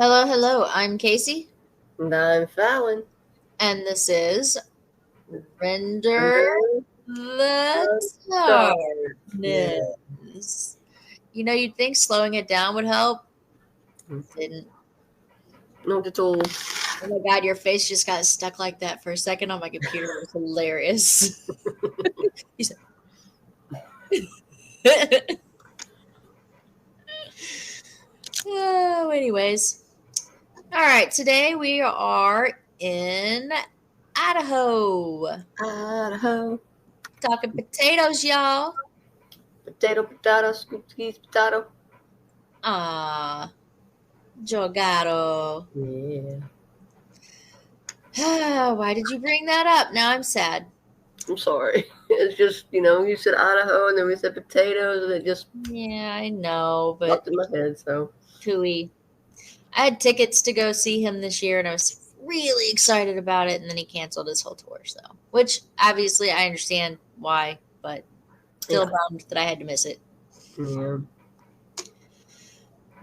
Hello, hello. I'm Casey, And I'm Fallon. and this is Render Under the the stars. Yeah. Darkness. You'd think slowing it down would help. Didn't. Not at all. Oh my God, your face just got stuck like that for a second on my computer. It was hilarious. You said, oh, anyways. All right, today we are in Idaho. Idaho. Talking potatoes, y'all. Potato, scoop skis, potato. Ah, Jogado. Yeah. Why did you bring that up? Now I'm sad. I'm sorry. It's just, you said Idaho and then we said potatoes and it just Yeah, I know, but popped in my head, so. Tui. I had tickets to go see him this year and I was really excited about it, and then he canceled his whole tour, so which obviously I understand why, but still bummed that I had to miss it. Yeah.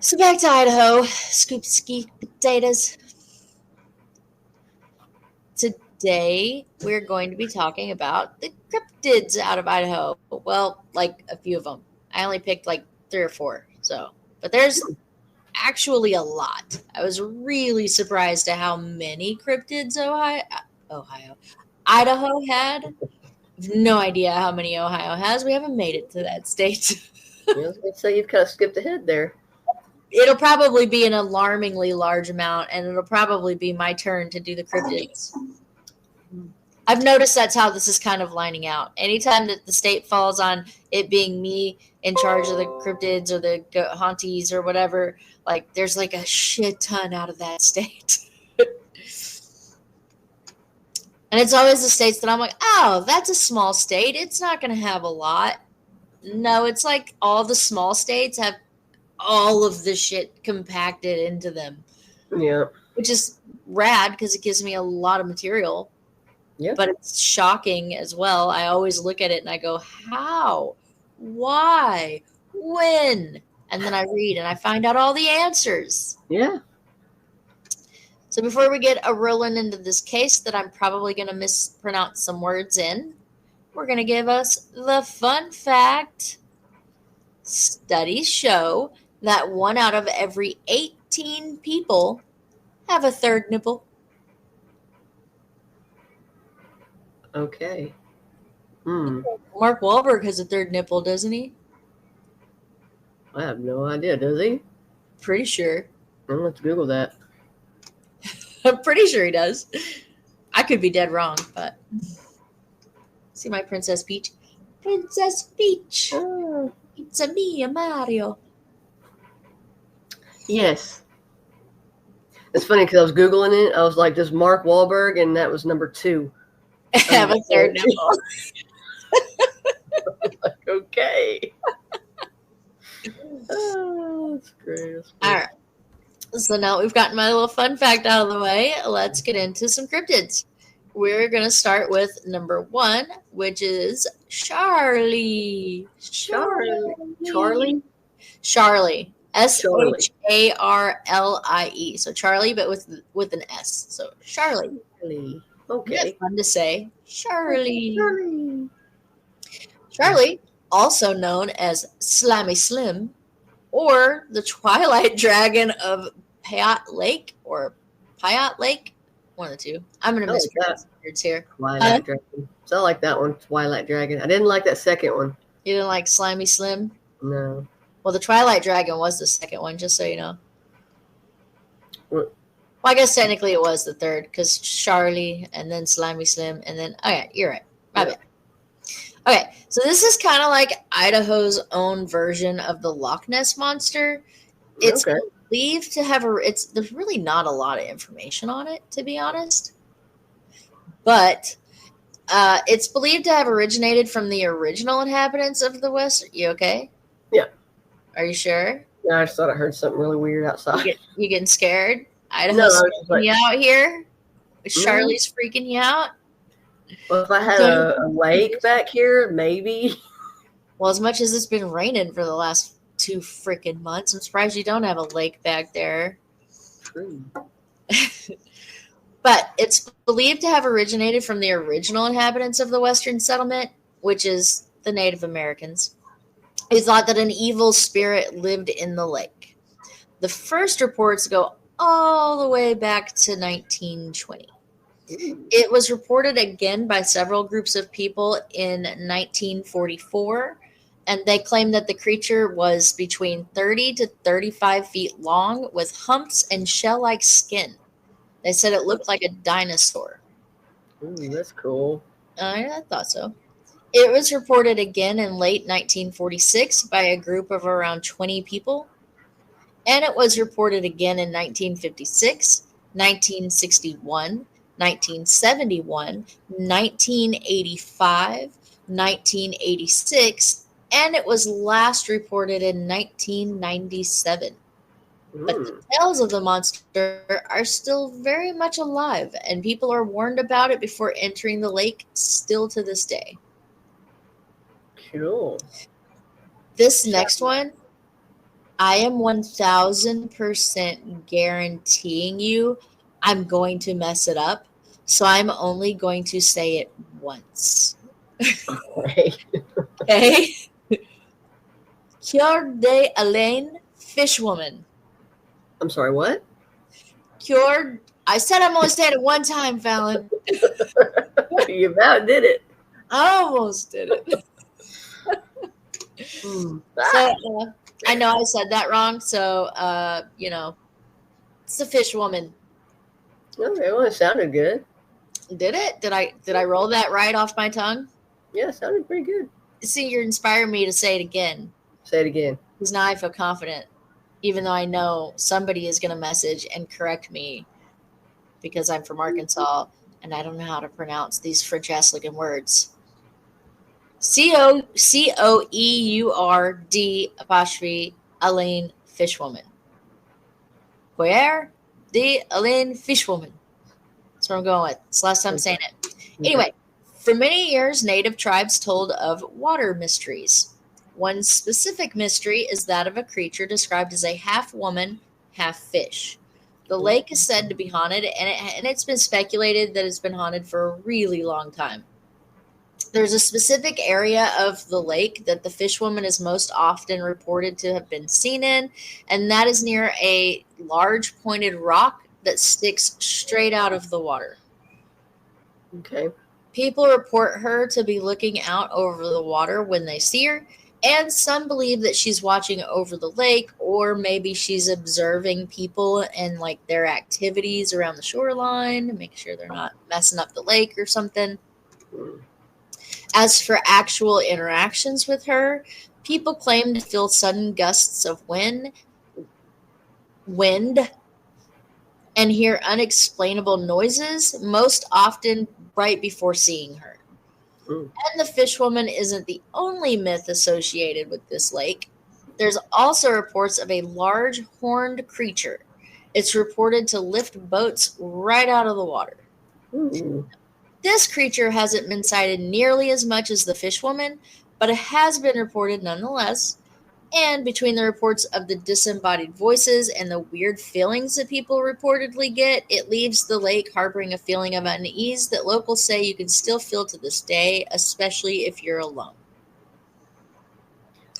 So back to Idaho. Scoop ski potatoes. Today we're going to be talking about the cryptids out of Idaho. Well, like a few of them. I only picked like 3 or 4. But there's actually a lot. I was really surprised at how many cryptids Idaho had. I have no idea how many Ohio has. We haven't made it to that state. I was going to say you've kind of skipped ahead there. It'll probably be an alarmingly large amount, and it'll probably be my turn to do the cryptids. I've noticed that's how this is kind of lining out. Anytime that the state falls on it being me in charge of the cryptids or the haunties or whatever, like there's like a shit ton out of that state. And it's always the states that I'm like, oh, that's a small state. It's not going to have a lot. No, it's like all the small states have all of the shit compacted into them. Yeah. Which is rad because it gives me a lot of material. Yeah. But it's shocking as well. I always look at it and I go, how? Why? When? And then I read and I find out all the answers. Yeah. So before we get rolling into this case that I'm probably going to mispronounce some words in, we're going to give us the fun fact. Studies show that 1 out of every 18 people have a third nipple. Okay. Mark Wahlberg has a third nipple, doesn't he? I have no idea. Does he? Pretty sure. I'm going to Google that. I'm pretty sure he does. I could be dead wrong, but see my Princess Peach? Princess Peach. Oh. It's a me, Mario. Yes. It's funny because I was Googling it. I was like, does Mark Wahlberg? And that was number 2. Have a third nipple. Like, okay. Oh, that's great. All right. So now we've gotten my little fun fact out of the way. Let's get into some cryptids. We're going to start with number 1, which is Charlie. Charlie? Charlie. Sharlie. So Charlie, but with an S. So Charlie. Okay. That's fun to say. Charlie. Charlie, also known as Slimy Slim, or the Twilight Dragon of Payot Lake, or Payot Lake, one of the two. I'm going to mispronounce words here. Twilight Dragon. So I like that one, Twilight Dragon. I didn't like that second one. You didn't like Slimy Slim? No. Well, the Twilight Dragon was the second one, just so you know. What? Well, I guess technically it was the third, because Charlie, and then Slimy Slim, and then, oh yeah, you're right. My bad. Okay, so this is kind of like Idaho's own version of the Loch Ness Monster. It's believed to have there's really not a lot of information on it, to be honest. But it's believed to have originated from the original inhabitants of the West. You okay? Yeah. Are you sure? Yeah, I just thought I heard something really weird outside. You getting scared? Idaho's freaking you out here? Charlie's freaking you out? Well, if I had a lake back here, maybe. Well, as much as it's been raining for the last 2 freaking months, I'm surprised you don't have a lake back there. True. But it's believed to have originated from the original inhabitants of the Western settlement, which is the Native Americans, who thought that an evil spirit lived in the lake. The first reports go all the way back to 1920. Ooh. It was reported again by several groups of people in 1944, and they claimed that the creature was between 30 to 35 feet long with humps and shell like skin. They said it looked like a dinosaur. Ooh, that's cool. I thought so. It was reported again in late 1946 by a group of around 20 people, and it was reported again in 1956, 1961, 1971, 1985, 1986, and it was last reported in 1997. But the Mm, tales of the monster are still very much alive, and people are warned about it before entering the lake still to this day. cool. This next one, I am 1000% guaranteeing you I'm going to mess it up. So I'm only going to say it once. Right. Okay? Cure de Alain Fishwoman. I'm sorry, what? Cured. I said I'm only saying it one time, Fallon. You about did it. I almost did it. Mm. So Ah. I know I said that wrong. So, it's the fish woman. Okay, well, it sounded good. Did it? Did I roll that right off my tongue? Yeah, it sounded pretty good. See, you're inspiring me to say it again. Say it again. Because now I feel confident, even though I know somebody is going to message and correct me because I'm from Arkansas and I don't know how to pronounce these French ass looking words. Coeurd apostrophe Aline Fishwoman. Where? The Aline Fishwoman. That's what I'm going with. It's the last time I'm saying it. Okay. Anyway, for many years, native tribes told of water mysteries. One specific mystery is that of a creature described as a half woman, half fish. The lake is said to be haunted, and it's been speculated that it's been haunted for a really long time. There's a specific area of the lake that the fish woman is most often reported to have been seen in, and that is near a large pointed rock that sticks straight out of the water. Okay. People report her to be looking out over the water when they see her, and some believe that she's watching over the lake, or maybe she's observing people and like their activities around the shoreline to make sure they're not messing up the lake or something. Mm. As for actual interactions with her, people claim to feel sudden gusts of wind, and hear unexplainable noises, most often right before seeing her. Mm. And the fishwoman isn't the only myth associated with this lake. There's also reports of a large horned creature. It's reported to lift boats right out of the water. Ooh. This creature hasn't been cited nearly as much as the fishwoman, but it has been reported nonetheless. And between the reports of the disembodied voices and the weird feelings that people reportedly get, it leaves the lake harboring a feeling of unease that locals say you can still feel to this day, especially if you're alone.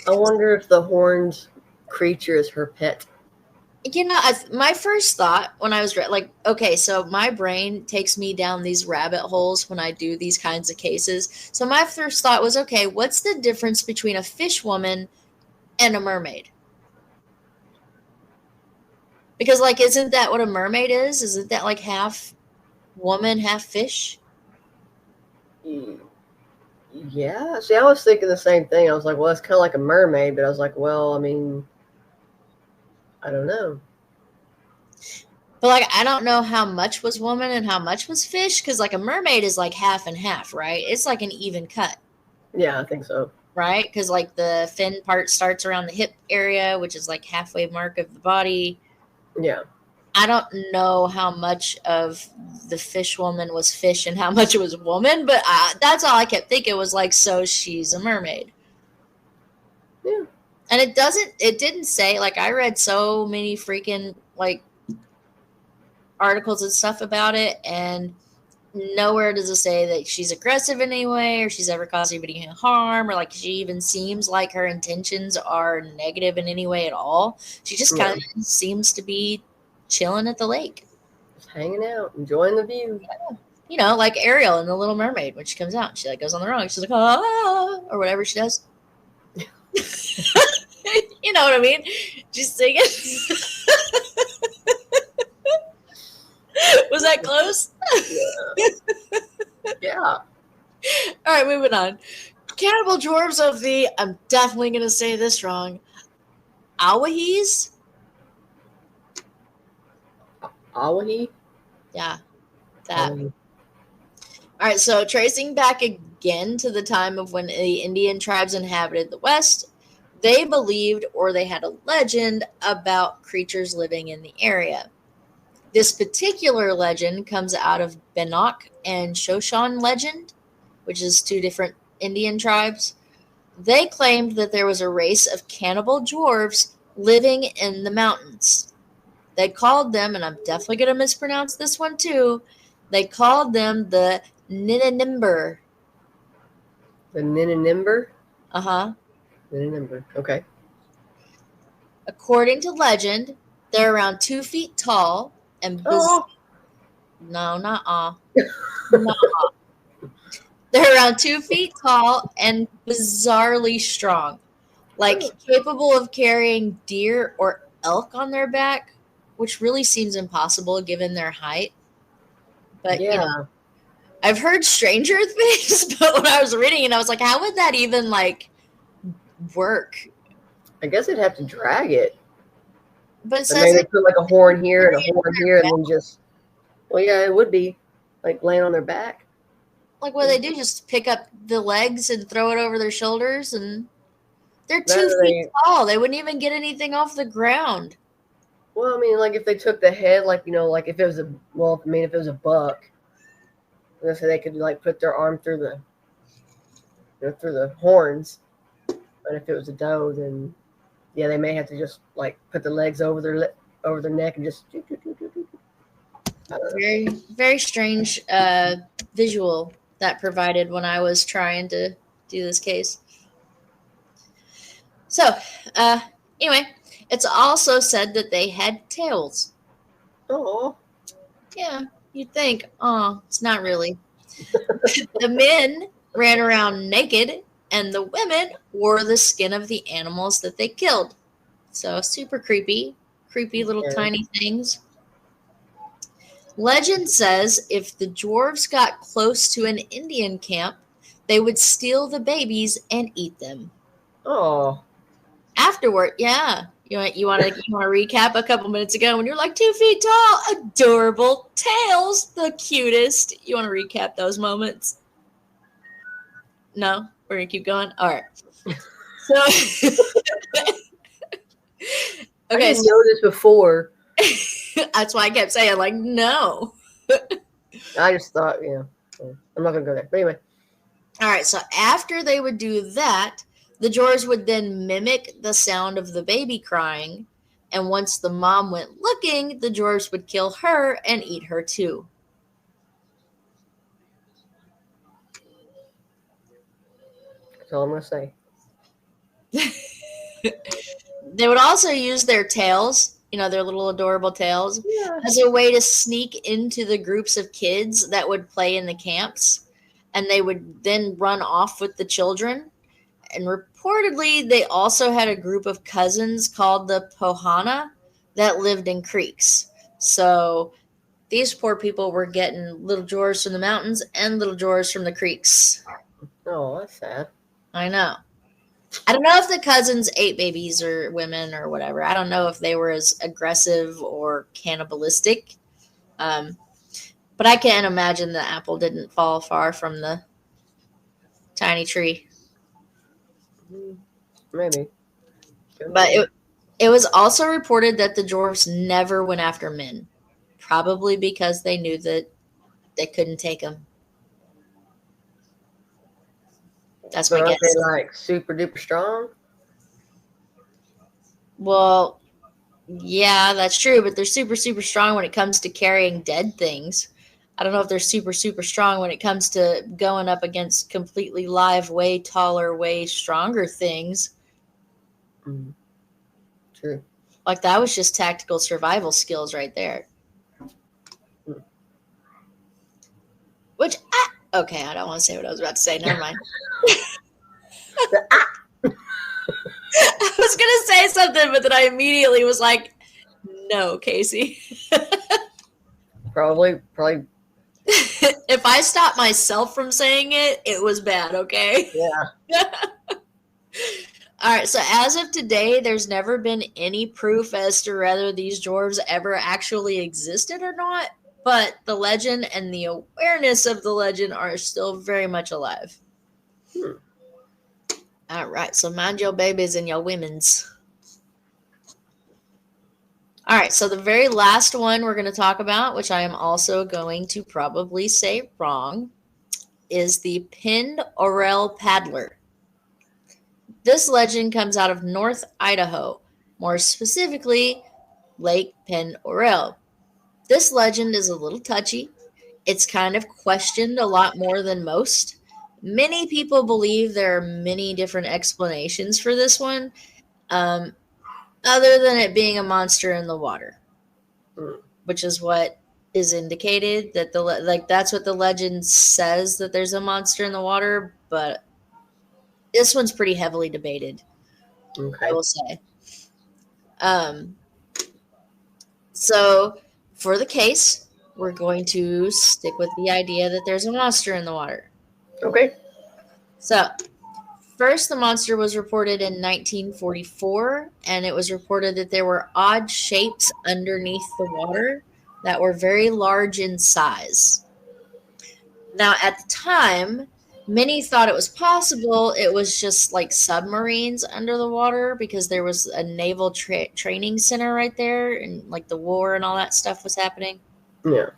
I wonder if the horned creature is her pet. My first thought when I was like, okay, so my brain takes me down these rabbit holes when I do these kinds of cases. So my first thought was, okay, what's the difference between a fish woman and a mermaid? Because, like, isn't that what a mermaid is? Isn't that like half woman, half fish? Mm. Yeah. See, I was thinking the same thing. I was like, well, it's kind of like a mermaid, but I was like, well, I mean, I don't know. But, like, I don't know how much was woman and how much was fish. Because, like, a mermaid is like half and half, right? It's like an even cut, Yeah, I think so. right? Because, like, the fin part starts around the hip area, which is like halfway mark of the body. Yeah. I don't know how much of the fish woman was fish and how much it was woman, but that's all I kept thinking was like, so she's a mermaid. Yeah. And it didn't say, like, I read so many freaking, like, articles and stuff about it, and nowhere does it say that she's aggressive in any way or she's ever caused anybody any harm or like she even seems like her intentions are negative in any way at all. She just kind of seems to be chilling at the lake. Just hanging out, enjoying the view. You know, like Ariel in The Little Mermaid when she comes out. She like goes on the rung. She's like, ah, or whatever she does. You know what I mean? Just singing. Was that close? Yeah. All right, moving on. Cannibal dwarves of the, I'm definitely going to say this wrong, Awahis? Awahi? Yeah, that. Awahi. All right, so tracing back again to the time of when the Indian tribes inhabited the West, they believed or they had a legend about creatures living in the area. This particular legend comes out of Bannock and Shoshone legend, which is two different Indian tribes. They claimed that there was a race of cannibal dwarves living in the mountains. They called them, and I'm definitely going to mispronounce this one too, they called them the Ninanimber. The Ninanimber? Uh-huh. Ninanimber, okay. According to legend, they're around 2 feet tall and no, not They're around 2 feet tall and bizarrely strong, like capable of carrying deer or elk on their back, which really seems impossible given their height. But yeah. You know, I've heard stranger things, but when I was reading it, I was like, how would that even like work? I guess they'd have to drag it. But it says maybe put like a horn here and a horn here, and then just, well, yeah, it would be like laying on their back. Like what they do, just pick up the legs and throw it over their shoulders, and they're 2 feet tall. They wouldn't even get anything off the ground. Well, I mean, like if they took the head, like, you know, like if it was if it was a buck, let's say they could like put their arm through the, you know, through the horns. But if it was a doe, then yeah, they may have to just like put the legs over their neck and just. Very, very strange visual that provided when I was trying to do this case. So, anyway, it's also said that they had tails. Oh. Yeah, you'd think, oh, it's not really. The men ran around naked, and the women wore the skin of the animals that they killed. So, super creepy little tiny things. Legend says if the dwarves got close to an Indian camp, they would steal the babies and eat them. Oh. Afterward, yeah. You want to recap a couple minutes ago when you're like 2 feet tall, adorable tails, the cutest. You want to recap those moments? No, we're gonna keep going. All right. So, I didn't know this before. That's why I kept saying like no. I just thought, you know, I'm not gonna go there. But anyway. All right. So after they would do that, the dwarves would then mimic the sound of the baby crying, and once the mom went looking, the dwarves would kill her and eat her too. That's all I'm going to say. They would also use their tails, you know, their little adorable tails, as a way to sneak into the groups of kids that would play in the camps, and they would then run off with the children. And reportedly, they also had a group of cousins called the Pohana that lived in creeks. So these poor people were getting little dwarves from the mountains and little dwarves from the creeks. Oh, that's sad. I know. I don't know if the cousins ate babies or women or whatever. I don't know if they were as aggressive or cannibalistic. But I can't imagine the apple didn't fall far from the tiny tree. Maybe. But it was also reported that the dwarves never went after men, probably because they knew that they couldn't take them. That's my guess. They like super duper strong? Well, Yeah, that's true, but they're super, super strong when it comes to carrying dead things. I don't know if they're super, super strong when it comes to going up against completely live, way taller, way stronger things. Mm. True. Like that was just tactical survival skills right there. Mm. Which, okay, I don't want to say what I was about to say. Never mind. I was going to say something, but then I immediately was like, no, Casey. Probably. If I stopped myself from saying it, it was bad, okay? Yeah. All right, so as of today, there's never been any proof as to whether these dwarves ever actually existed or not, but the legend and the awareness of the legend are still very much alive. Hmm. All right, so mind your babies and your women's. All right, so the very last one we're going to talk about, which I am also going to probably say wrong, is the pinned orel paddler. This legend comes out of North Idaho, more specifically, Lake Penn Orel. This legend is a little touchy. It's kind of questioned a lot more than most. Many people believe there are many different explanations for this one, um, other than it being a monster in the water, Hmm. which is what is indicated that that's what the legend says, that there's a monster in the water. But this one's pretty heavily debated, I Okay. will say. Um, So, for the case, we're going to stick with the idea that there's a monster in the water. Okay. So, first, the monster was reported in 1944, and it was reported that there were odd shapes underneath the water that were very large in size. Now, at the time, many thought it was possible it was just like submarines under the water because there was a naval training center right there, and like the war and all that stuff was happening. Yeah.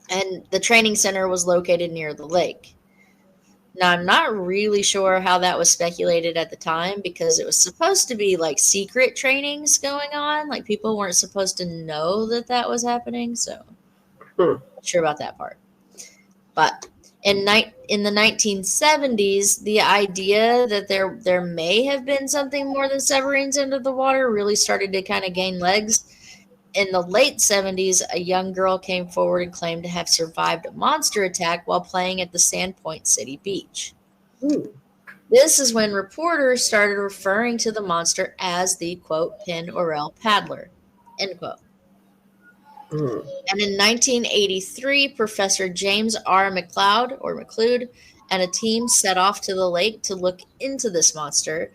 And the training center was located near the lake. Now, I'm not really sure how that was speculated at the time because it was supposed to be like secret trainings going on. Like people weren't supposed to know that that was happening. So, not sure about that part. But in the 1970s, the idea that there may have been something more than submarines under the water really started to kind of gain legs. In the late 70s, a young girl came forward and claimed to have survived a monster attack while playing at the Sandpoint City beach. Ooh. This is when reporters started referring to the monster as the, quote, Pin Orel Paddler, end quote. Mm. And in 1983, Professor James R. McLeod, and a team set off to the lake to look into this monster,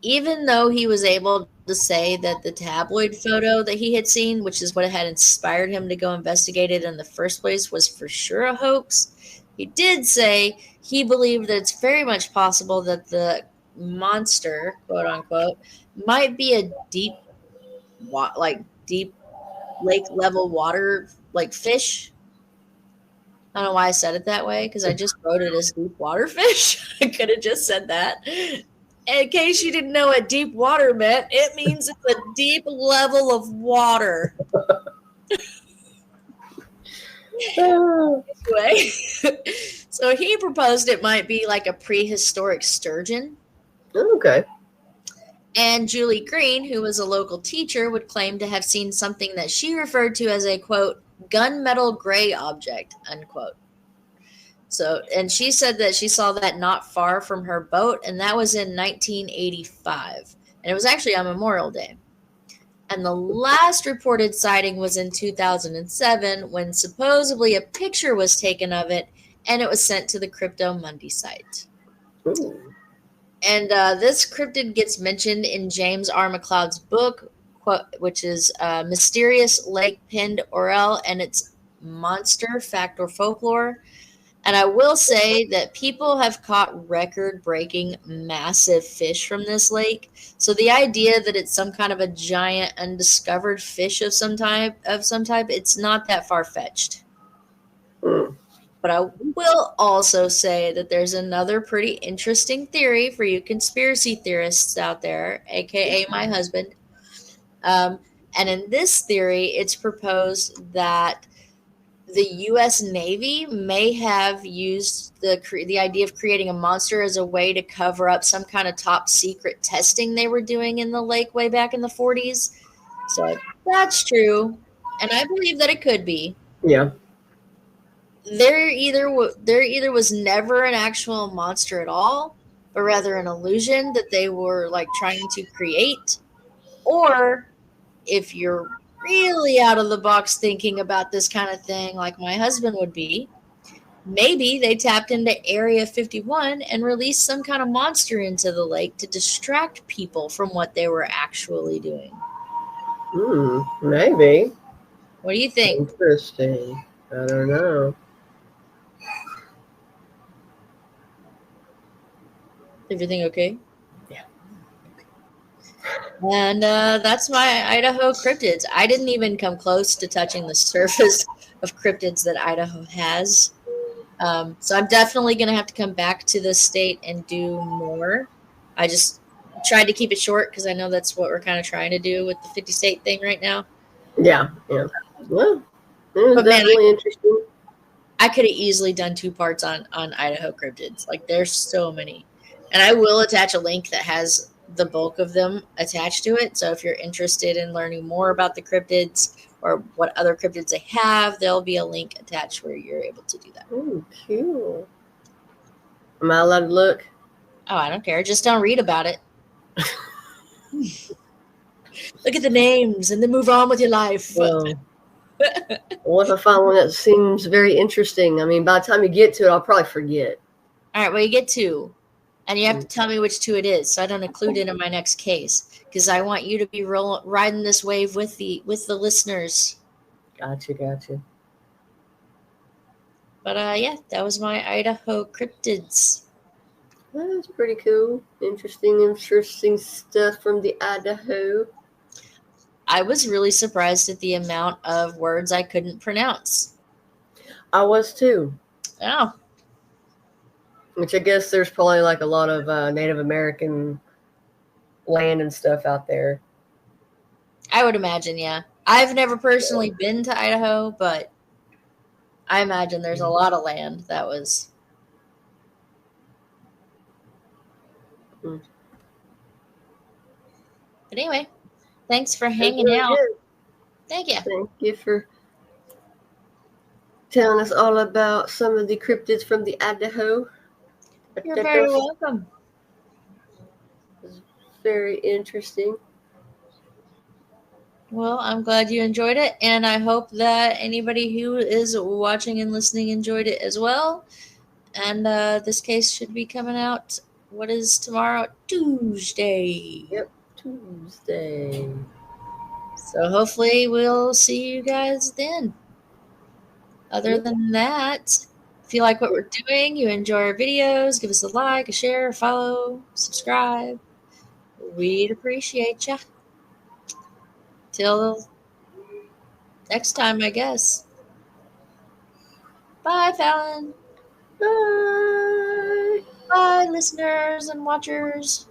even though he was able to say that the tabloid photo that he had seen, which is what had inspired him to go investigate it in the first place, was for sure a hoax. He did say he believed that it's very much possible that the monster, quote unquote, might be a deep lake level water, like fish. I don't know why I said it that way because I just wrote it as deep water fish. I could have just said that. In case you didn't know what deep water meant, it means it's a deep level of water. Anyway, so he proposed it might be like a prehistoric sturgeon. Okay. And Julie Green, who was a local teacher, would claim to have seen something that she referred to as a, quote, gunmetal gray object, unquote. So, and she said that she saw that not far from her boat, and that was in 1985. And it was actually on Memorial Day. And the last reported sighting was in 2007 when supposedly a picture was taken of it and it was sent to the Crypto Mundi site. Ooh. And this cryptid gets mentioned in James R. McLeod's book, which is Mysterious Lake Pinned Orel and its Monster Fact or Folklore. And I will say that people have caught record-breaking massive fish from this lake. So the idea that it's some kind of a giant undiscovered fish of some type, it's not that far-fetched. Mm. But I will also say that there's another pretty interesting theory for you conspiracy theorists out there, aka my husband. Um, And in this theory, it's proposed that the U.S. Navy may have used the idea of creating a monster as a way to cover up some kind of top secret testing they were doing in the lake way back in the 40s. So if that's true, and I believe that it could be, Yeah. there either was never an actual monster at all, but rather an illusion that they were like trying to create, or if you're really out of the box thinking about this kind of thing, like my husband would be, maybe they tapped into Area 51 and released some kind of monster into the lake to distract people from what they were actually doing. Maybe. What do you think? Interesting. I don't know. Everything okay? Yeah. And that's my Idaho cryptids. I didn't even come close to touching the surface of cryptids that Idaho has. So I'm definitely going to have to come back to the state and do more. I just tried to keep it short because I know that's what we're kind of trying to do with the 50 state thing right now. Yeah. Well, it was But man, definitely interesting. I could have easily done 2 parts on Idaho cryptids. Like there's so many, and I will attach a link that has the bulk of them attached to it. So if you're interested in learning more about the cryptids or what other cryptids they have, there'll be a link attached where you're able to do that. Oh, cool. Am I allowed to look? Oh, I don't care. Just don't read about it. Look at the names and then move on with your life. Well, what if I find one that seems very interesting? I mean, by the time you get to it, I'll probably forget. All right, well, you get 2, and you have to tell me which 2 it is, so I don't include it in my next case, because I want you to be riding this wave with the listeners. Gotcha. But yeah, that was my Idaho cryptids. That's pretty cool. Interesting stuff from the Idaho. I was really surprised at the amount of words I couldn't pronounce. I was too. Oh. Which I guess there's probably like a lot of Native American land and stuff out there. I would imagine, yeah. I've never personally been to Idaho, but I imagine there's a lot of land that was. But anyway, thanks for hanging out. Good. Thank you. Thank you for telling us all about some of the cryptids from the Idaho. You're very welcome. It's very interesting. Well, I'm glad you enjoyed it, and I hope that anybody who is watching and listening enjoyed it as well. And this case should be coming out, what is tomorrow? Tuesday. Yep, Tuesday. So hopefully we'll see you guys then. Other than that, if you like what we're doing, you enjoy our videos, give us a like, a share, a follow, subscribe. We'd appreciate ya. Till next time, I guess. Bye, Fallon. Bye. Bye, listeners and watchers.